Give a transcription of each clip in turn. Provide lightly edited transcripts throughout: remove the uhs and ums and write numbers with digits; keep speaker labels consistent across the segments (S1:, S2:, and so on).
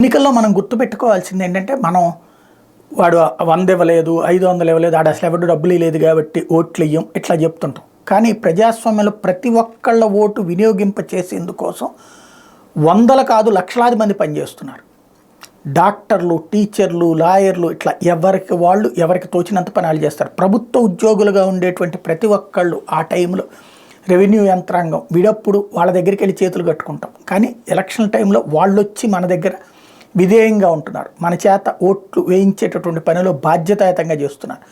S1: ఎన్నికల్లో మనం గుర్తుపెట్టుకోవాల్సింది ఏంటంటే వాడు 100 ఇవ్వలేదు, 500 ఇవ్వలేదు, ఆడ అసలు ఎవరు డబ్బులు లేదు కాబట్టి ఓట్లు ఇయ్యం ఇట్లా చెప్తుంటాం. కానీ ప్రజాస్వామ్యంలో ప్రతి ఒక్కళ్ళ ఓటు వినియోగింప చేసేందుకోసం వందల కాదు లక్షలాది మంది పనిచేస్తున్నారు. డాక్టర్లు, టీచర్లు, లాయర్లు ఇట్లా ఎవరికి తోచినంత పనులు చేస్తారు. ప్రభుత్వ ఉద్యోగులుగా ఉండేటువంటి ప్రతి ఒక్కళ్ళు ఆ టైంలో రెవెన్యూ యంత్రాంగం విడప్పుడు వాళ్ళ దగ్గరికి వెళ్ళి చేతులు కట్టుకుంటాం. కానీ ఎలక్షన్ టైంలో వాళ్ళు వచ్చి మన దగ్గర విధేయంగా ఉంటున్నారు. మన చేత ఓట్లు వేయించేటటువంటి పనిలో బాధ్యతాయుతంగా చేస్తున్నారు.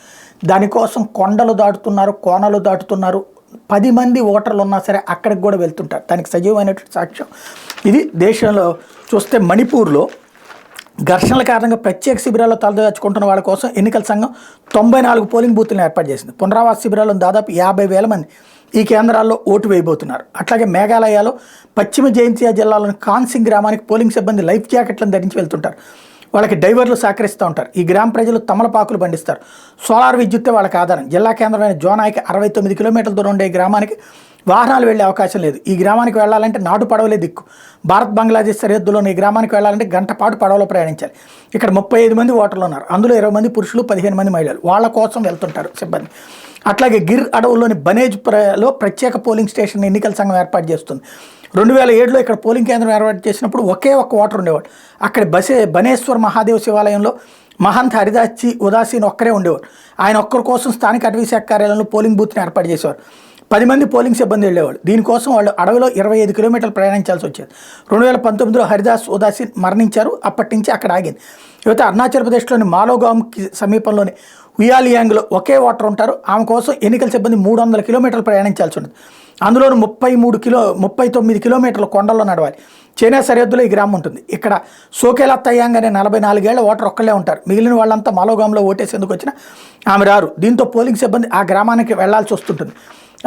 S1: దానికోసం కొండలు దాటుతున్నారు, కోనలు దాటుతున్నారు. 10 మంది ఓటర్లు ఉన్నా సరే అక్కడికి కూడా వెళ్తుంటారు. దానికి సజీవమైనటువంటి సాక్ష్యం ఇది. దేశంలో చూస్తే మణిపూర్లో ఘర్షణల కారణంగా ప్రత్యేక శిబిరాల్లో తలదాచుకుంటున్న వాళ్ళ కోసం ఎన్నికల సంఘం 94 పోలింగ్ బూత్లను ఏర్పాటు చేసింది. పునరావాస శిబిరాల్లో దాదాపు 50,000 మంది ఈ కేంద్రాల్లో ఓటు వేయబోతున్నారు. అట్లాగే మేఘాలయలో పశ్చిమ జైంతియా జిల్లాలోని కాన్సింగ్ గ్రామానికి పోలింగ్ సిబ్బంది లైఫ్ జాకెట్లను ధరించి వెళ్తుంటారు. వాళ్ళకి డైవర్లు సహకరిస్తూ ఉంటారు. ఈ గ్రామ ప్రజలు తమలపాకులు పండిస్తారు. సోలార్ విద్యుత్తే వాళ్ళకి ఆధారం. జిల్లా కేంద్రమైన జోనాయికి 69 కిలోమీటర్ల దూరం ఉండే గ్రామానికి వాహనాలు వెళ్లే అవకాశం లేదు. ఈ గ్రామానికి వెళ్ళాలంటే నాటు పడవలే దిక్కు. భారత్ బంగ్లాదేశ్ సరిహద్దులోని ఈ గ్రామానికి వెళ్ళాలంటే గంట పాటు పడవలో ప్రయాణించాలి. ఇక్కడ 35 మంది ఓటర్లు ఉన్నారు. అందులో 20 మంది పురుషులు, 15 మంది మహిళలు. వాళ్ళ కోసం వెళ్తుంటారు సిబ్బంది. అట్లాగే గిర్ అడవుల్లోని బనేజ్లో ప్రత్యేక పోలింగ్ స్టేషన్ ఎన్నికల సంఘం ఏర్పాటు చేస్తుంది. 2007లో ఇక్కడ పోలింగ్ కేంద్రం ఏర్పాటు చేసినప్పుడు ఒకే ఒక్క ఓటర్ ఉండేవాడు. అక్కడ బనేశ్వర్ మహాదేవ్ శివాలయంలో మహంత్ హరిదాస్ ఉదాసీన్ ఒక్కరే ఉండేవారు. ఆయన ఒక్కరి కోసం స్థానిక అటవీ శాఖ కార్యాలయంలో పోలింగ్ బూత్ని ఏర్పాటు చేసేవారు. 10 మంది పోలింగ్ సిబ్బంది వెళ్ళేవాళ్ళు. దీనికోసం వాళ్ళు అడవిలో 25 కిలోమీటర్లు ప్రయాణించాల్సి వచ్చేది. 2019లో హరిదాస్ ఉదాసీన్ మరణించారు. అప్పటి నుంచి అక్కడ ఆగింది. ఇకపోతే అరుణాచల్ ప్రదేశ్లోని మాలోగామ్కి సమీపంలోని ఉయాలియాంగ్లో ఒకే ఓటర్ ఉంటారు. ఆమె కోసం ఎన్నికల సిబ్బంది 300 కిలోమీటర్లు ప్రయాణించాల్సి ఉంటుంది. అందులోనూ 39 కిలోమీటర్ల కొండల్లో నడవాలి. చైనా సరిహద్దులో ఈ గ్రామం ఉంటుంది. ఇక్కడ సోకేలా తయ్యాంగ్ అనే 44 ఏళ్ల ఓటర్ ఒక్కళ్ళే ఉంటారు. మిగిలిన వాళ్ళంతా మాలోగామ్లో ఓటేసేందుకు వచ్చినా ఆమె రారు. దీంతో పోలింగ్ సిబ్బంది ఆ గ్రామానికి వెళ్లాల్సి వస్తుంటుంది.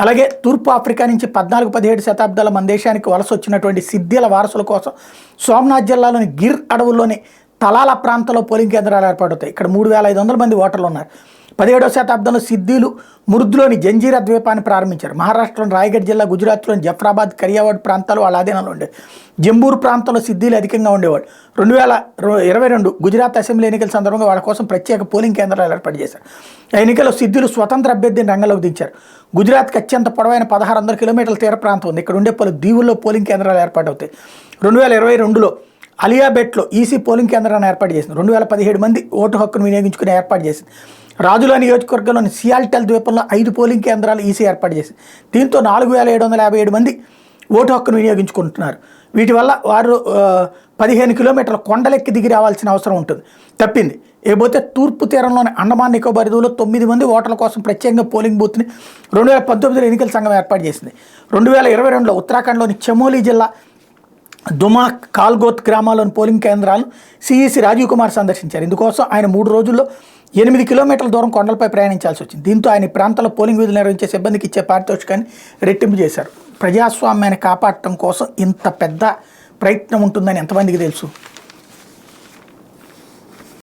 S1: అలాగే తూర్పు ఆఫ్రికా నుంచి 14-17 శతాబ్దాల మన దేశానికి వలస వచ్చినటువంటి సిద్ధిల వారసుల కోసం సోమనాథ్ జిల్లాలోని గిర్ అడవుల్లోని తలాల ప్రాంతంలో పోలింగ్ కేంద్రాలు ఏర్పాటవుతాయి. ఇక్కడ 3,500 మంది ఓటర్లు ఉన్నారు. 17వ శతాబ్దంలో సిద్ధిలు మురుద్లోని జంజీరా ద్వీపాన్ని ప్రారంభించారు. మహారాష్ట్రలోని రాయగఢ్ జిల్లా, గుజరాత్లోని జఫ్రాబాద్, కరియావాడ్ ప్రాంతాలు వాళ్ళ ఆధీనంలో ఉండేవి. జంబూర్ ప్రాంతంలో సిద్ధిలు అధికంగా ఉండేవాడు. 2022 గుజరాత్ అసెంబ్లీ ఎన్నికల సందర్భంగా వాళ్ళ కోసం ప్రత్యేక పోలింగ్ కేంద్రాలు ఏర్పాటు చేశారు. ఆ ఎన్నికల్లో సిద్ధిలు స్వతంత్ర అభ్యర్థిని రంగంలోకి దించారు. గుజరాత్కి అత్యంత పొడవైన 1600 కిలోమీటర్ల తీర ప్రాంతం ఉంది. ఇక్కడ ఉండే పలు దీవుల్లో పోలింగ్ కేంద్రాలు ఏర్పాటవుతాయి. 2022లో అలియాబెట్లో ఈసీ పోలింగ్ కేంద్రాన్ని ఏర్పాటు చేసింది. 2017 మంది ఓటు హక్కును వినియోగించుకుని ఏర్పాటు చేసింది. రాజుల నియోజకవర్గంలోని సియాల్టెల్ ద్వీపంలో 5 పోలింగ్ కేంద్రాలు ఈసీ ఏర్పాటు చేసింది. దీంతో 4,757 మంది ఓటు హక్కును వినియోగించుకుంటున్నారు. వీటి వల్ల వారు 15 కిలోమీటర్ల కొండలెక్కి దిగి రావాల్సిన అవసరం తప్పింది. ఏపోతే తూర్పు తీరంలోని అండమాన్ నికోబార్ దీవులో 9 మంది ఓటర్ల కోసం ప్రత్యేకంగా పోలింగ్ బూత్ని 2019లో ఎన్నికల సంఘం ఏర్పాటు చేసింది. 2022లో ఉత్తరాఖండ్లోని చమోలీ జిల్లా దుమా కాల్గోత్ గ్రామాల్లోని పోలింగ్ కేంద్రాలను సిఈసి రాజీవ్ కుమార్ సందర్శించారు. ఇందుకోసం ఆయన 3 రోజుల్లో 8 కిలోమీటర్ల దూరం కొండలపై ప్రయాణించాల్సి వచ్చింది. దీంతో ఆయన ప్రాంతంలో పోలింగ్ విధులు నిర్వహించే సిబ్బందికి ఇచ్చే పారితోషికాన్ని రెట్టింపు చేశారు. ప్రజాస్వామ్యాన్ని కాపాడటం కోసం ఇంత పెద్ద ప్రయత్నం ఉంటుందని ఎంతమందికి తెలుసు?